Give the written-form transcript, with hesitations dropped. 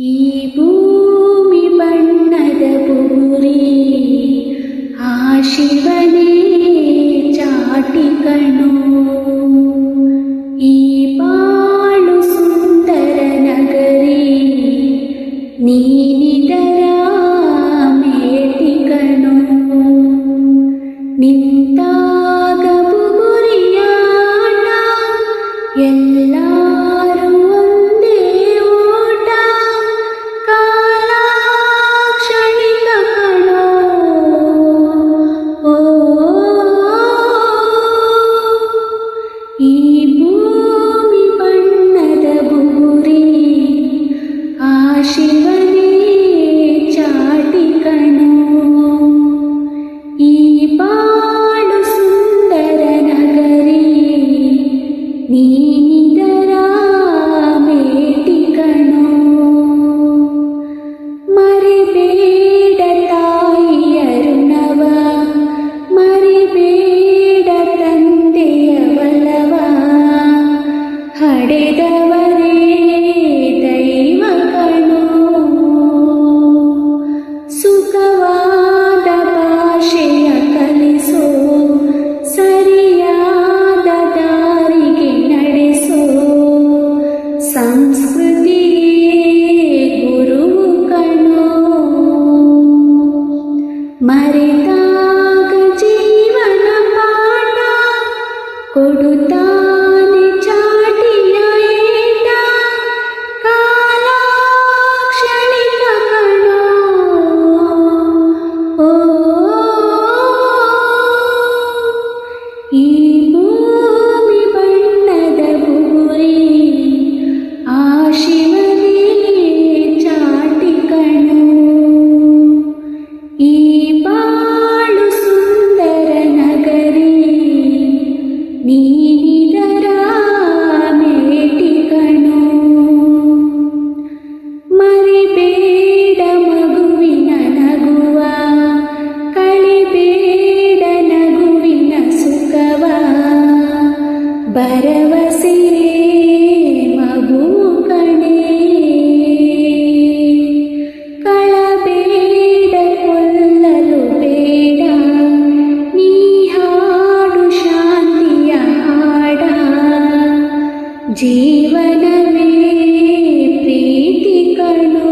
ಈ ಭೂಮಿ ಬಣ್ಣದ ಬುಗುರಿ ಆ ಶಿವನೇ ಚಾಟಿ ಕಣೋ. ಈ ಬಾಳು ಸುಂದರ ನಗರಿ ನೀನಿದರ ಮೇಟಿ ಕಣೋ. ನಿಂತಾಗ ಬುಗುರಿಯಾಟ ಎಲ್ಲಾರು ಒಂದೇ ಓಟ. ಕಾಲ ಕ್ಷಣಿಕ ಕಣೋ. ಓ ಈ ಭೂಮಿ ಬಣ್ಣದ ಬುಗುರಿ ಆ ಶಿವನೇ ಚಾಟಿ ಕಣೋ. ಈ ಬಾಳು ಸುಂದರ ನಗರಿ ನೀನಿದರ ಮೇಟಿ ಕಣೋ. ಮರಿಬೇಡ ತಾಯಿಯ ಋಣವ, ಮರಿಬೇಡ ತಂದೆಯ ಬಲವ. ಹಡೆದವರೇ ದೈವ ಕಣೋ. ಸುಖವಾದ ಭಾಷೆಯ ಕಲಿಸೋ, ಸರಿಯಾದ ದಾರಿಗೆ ನಡೆಸೋ. ಸಂಸ್ಕೃತಿಯೇ ಗುರುವು ಕಣೋ. ಮರೆತಾಗ ಜೀವನ ಪಾಠ ಕೊಡುತ್ತಾನೆ ಚಾಟಿಯ ಏಟ. ಕಾಲ ಕ್ಷಣಿಕ ಕಣೋ. ಓ ಈ ಭೂಮಿ ಬಣ್ಣದ ಬುಗುರಿ ಆ ಶಿವನೇ ಚಾಟಿ ಕಣೋ. ಈ ಬಾಳು ಸುಂದರ ನಗರಿ ನೀನಿದರ ಮೇಟಿ ಕಣೋ. ಮರಿಬೇಡ ಮಗುವಿನ ನಗುವ, ಕಳಿಬೇಡ ನಗುವಿನ ಸುಖವ. ಭರವಸೆ ಮಗು ಕಣೆ. ಕಳಬೇಡ ಕೊಲ್ಲಲು ಬೇಡ, ನೀ ಹಾಡು ಶಾಂತಿಯ ಹಾಡ. ಜೀವನವೇ ಪ್ರೀತಿ ಕಣೋ.